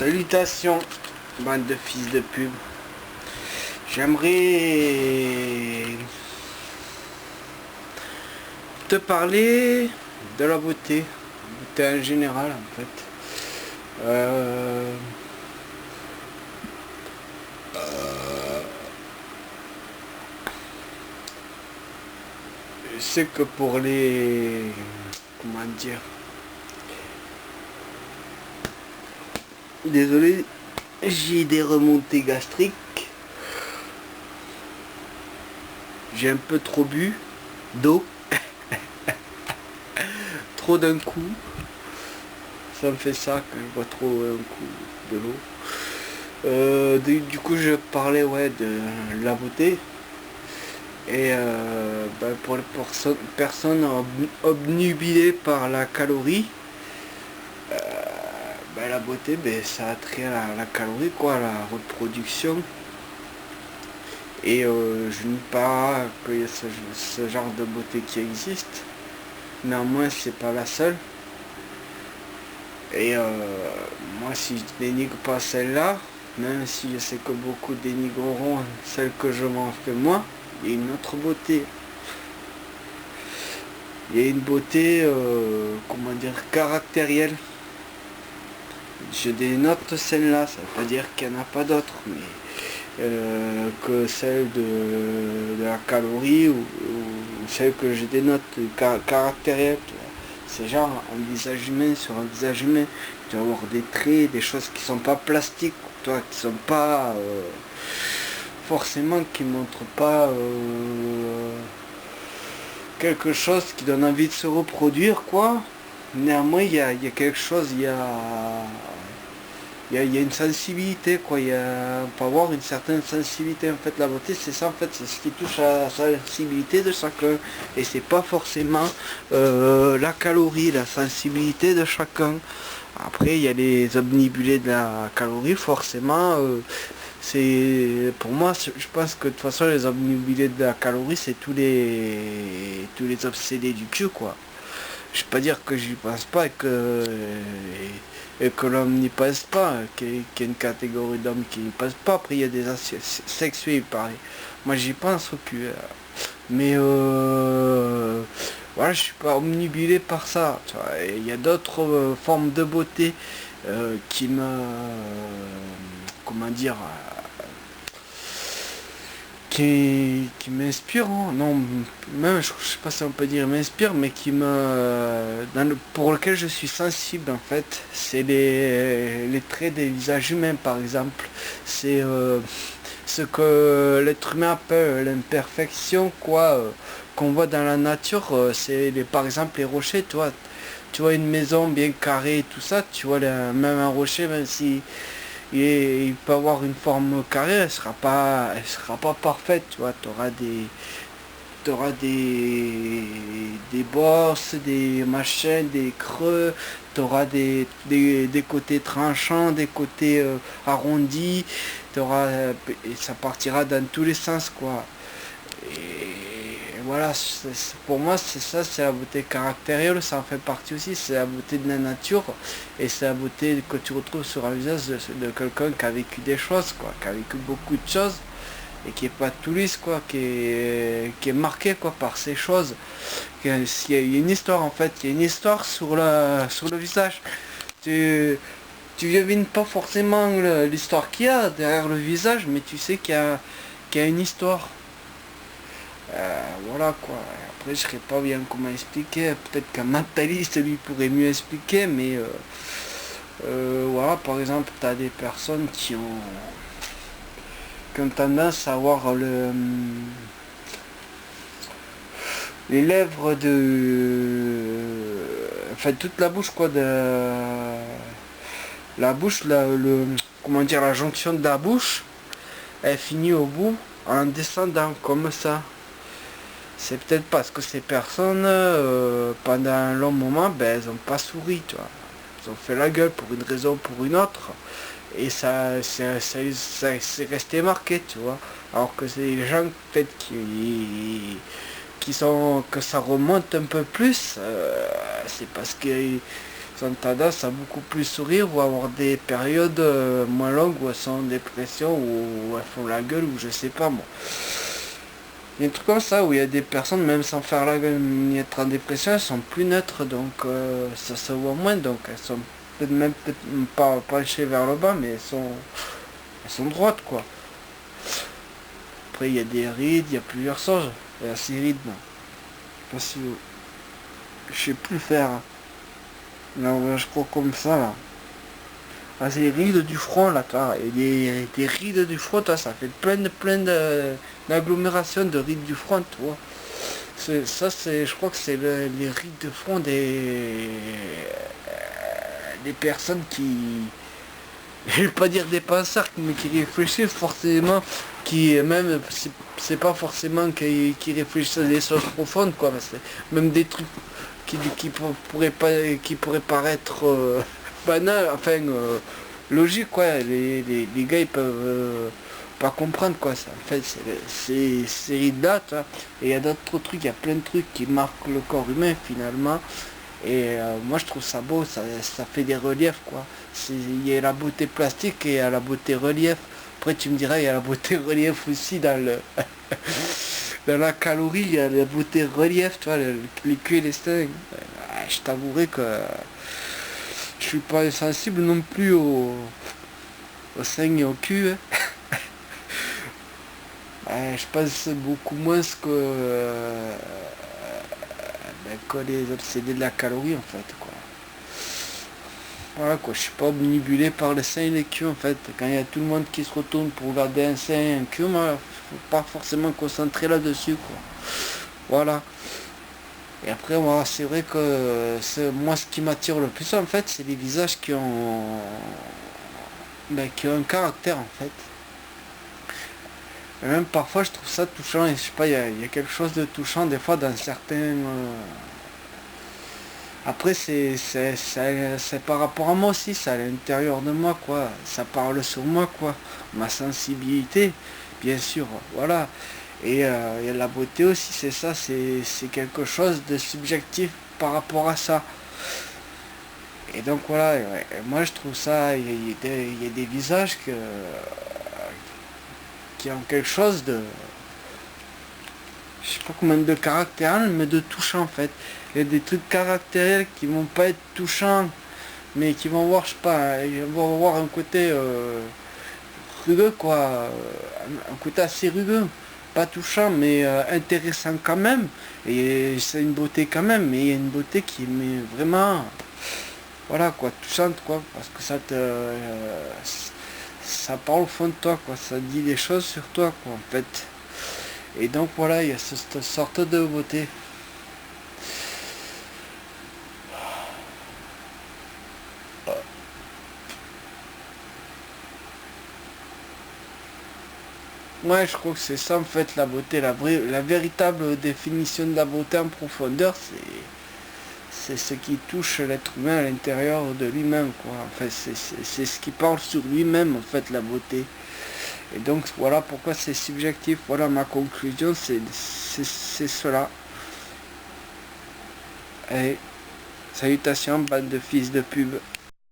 Salutations, bande de fils de pub. J'aimerais te parler de la beauté en général en fait. Je sais que pour les... comment dire... Désolé, j'ai des remontées gastriques. J'ai un peu trop bu d'eau. Trop d'un coup. Ça me fait ça quand je bois trop un coup de l'eau. Du coup je parlais de la beauté. Et pour les personnes obnubilées par la calorie, la beauté, ça a trait à la calorie, quoi, à la reproduction. Et je ne dis pas qu'il y a ce genre de beauté qui existe. Néanmoins, c'est pas la seule. Et moi, si je dénigre pas celle-là, même si je sais que beaucoup dénigreront celle que je m'en fais moi, il y a une autre beauté. Il y a une beauté, comment dire, caractérielle. Je dénote celle-là, ça veut pas dire qu'il n'y en a pas d'autres, mais que celle de la calorie ou celle que je dénote caractérielle. C'est genre un visage humain sur un visage humain. Tu vas avoir des traits, des choses qui sont pas plastiques, toi, qui sont pas forcément, qui montrent pas quelque chose qui donne envie de se reproduire, quoi. Néanmoins, il y a quelque chose, il y a une sensibilité, quoi. On peut avoir une certaine sensibilité. En fait, la beauté, c'est ça, en fait, c'est ce qui touche à la sensibilité de chacun. Et c'est pas forcément la calorie, la sensibilité de chacun. Après, il y a les obnubilés de la calorie, forcément. Pour moi, je pense que de toute façon, les obnubilés de la calorie, c'est tous les obsédés du cul, quoi. Je vais pas dire que j'y pense pas et que l'homme n'y pense pas, qu'il y a une catégorie d'hommes qui n'y pense pas. Après, il y a des sexués, pareil. Moi, j'y pense au cul. Mais voilà, je suis pas omnibulé par ça. Il y a d'autres formes de beauté qui me... comment dire qui m'inspire, hein. Non, même je sais pas si on peut dire m'inspire, mais pour lequel je suis sensible en fait, c'est les traits des visages humains par exemple. C'est ce que l'être humain appelle l'imperfection, quoi, qu'on voit dans la nature. Par exemple les rochers, tu vois une maison bien carrée et tout ça, tu vois même un rocher, même si il peut avoir une forme carrée, elle sera pas parfaite, tu vois. T'auras des bosses, des machins, des creux, t'auras des côtés tranchants, des côtés arrondis, et ça partira dans tous les sens, quoi. Et voilà, pour moi c'est ça, c'est la beauté caractérielle, ça en fait partie aussi, c'est la beauté de la nature, et c'est la beauté que tu retrouves sur un visage de quelqu'un qui a vécu des choses, quoi, qui a vécu beaucoup de choses, et qui est pas tout lisse, quoi, qui est marqué, quoi, par ces choses. Il y a une histoire, en fait, il y a une histoire sur le visage. Tu devines pas forcément l'histoire qu'il y a derrière le visage, mais tu sais qu'il y a une histoire. Voilà, quoi. Après, je ne saurais pas bien comment expliquer. Peut-être qu'un mentaliste lui pourrait mieux expliquer, mais voilà, par exemple, tu as des personnes qui ont tendance à avoir les lèvres enfin, toute la bouche, quoi, la bouche, comment dire, la jonction de la bouche, elle finit au bout en descendant, comme ça. C'est peut-être parce que ces personnes, pendant un long moment, elles n'ont pas souri, tu vois. Elles ont fait la gueule pour une raison ou pour une autre. Et c'est resté marqué, tu vois. Alors que c'est les gens, peut-être, que ça remonte un peu plus, c'est parce que sont tendance à beaucoup plus sourire ou avoir des périodes moins longues où elles sont en dépression ou elles font la gueule ou je sais pas moi. Il y a des trucs comme ça où il y a des personnes, même sans faire la gueule ni être en dépression, elles sont plus neutres, donc ça se voit moins, donc elles sont peut-être pas penchées vers le bas, mais elles sont droites quoi. Après il y a des rides, il y a plusieurs sortes. Il y a 6 rides, non. Je sais pas si je sais plus faire. Non, je crois comme ça là. Ah, c'est les rides du front là, toi. Et des rides du front, toi, ça fait d'agglomération de rides du front, toi. Ça, je crois que c'est les rides de front des personnes qui, je vais pas dire des penseurs, mais qui réfléchissent forcément, qui même, c'est pas forcément qui réfléchissent à des choses profondes, quoi. C'est même des trucs qui pourraient paraître banal, enfin logique quoi. Les gars ils peuvent pas comprendre quoi ça. En fait c'est là, et il y a d'autres trucs, il y a plein de trucs qui marquent le corps humain finalement. Et moi je trouve ça beau, ça fait des reliefs quoi. Il y a la beauté plastique et il y a la beauté relief. Après tu me diras il y a la beauté relief aussi dans le dans la calorie, il y a la beauté relief, tu vois, les culs et les seins. Je t'avouerai que je suis pas sensible non plus au sein et au cul. Je pense beaucoup moins que les obsédés de la calorie en fait quoi. Voilà quoi, je suis pas omnibulé par les seins et les culs en fait. Quand il y a tout le monde qui se retourne pour regarder un sein et un cul, moi, faut pas forcément concentrer là-dessus quoi. Voilà. Et après, moi, c'est vrai que moi, ce qui m'attire le plus, en fait, c'est les visages qui ont un caractère, en fait. Et même parfois, je trouve ça touchant. Et je sais pas, il y a quelque chose de touchant, des fois, dans certains... Après, c'est par rapport à moi aussi, c'est à l'intérieur de moi, quoi. Ça parle sur moi, quoi. Ma sensibilité, bien sûr, voilà. Et la beauté aussi, c'est ça, c'est quelque chose de subjectif par rapport à ça. Et donc voilà, ouais, moi je trouve ça, il y a des visages qui ont quelque chose de, je sais pas comment de caractériel, mais de touchant en fait. Il y a des trucs caractériels qui vont pas être touchants, mais qui vont voir, je sais pas, ils vont avoir un côté rugueux quoi, un côté assez rugueux. Pas touchant mais intéressant quand même, et c'est une beauté quand même, mais il y a une beauté qui est vraiment, voilà quoi, touchante quoi, parce que ça parle au fond de toi quoi, ça dit des choses sur toi quoi en fait. Et donc voilà, il y a cette sorte de beauté. Ouais, je crois que c'est ça en fait la beauté, la véritable définition de la beauté en profondeur, c'est ce qui touche l'être humain à l'intérieur de lui-même quoi. En fait, c'est ce qui parle sur lui-même en fait la beauté. Et donc voilà pourquoi c'est subjectif. Voilà ma conclusion, c'est cela. Allez, salutations bande de fils de pub.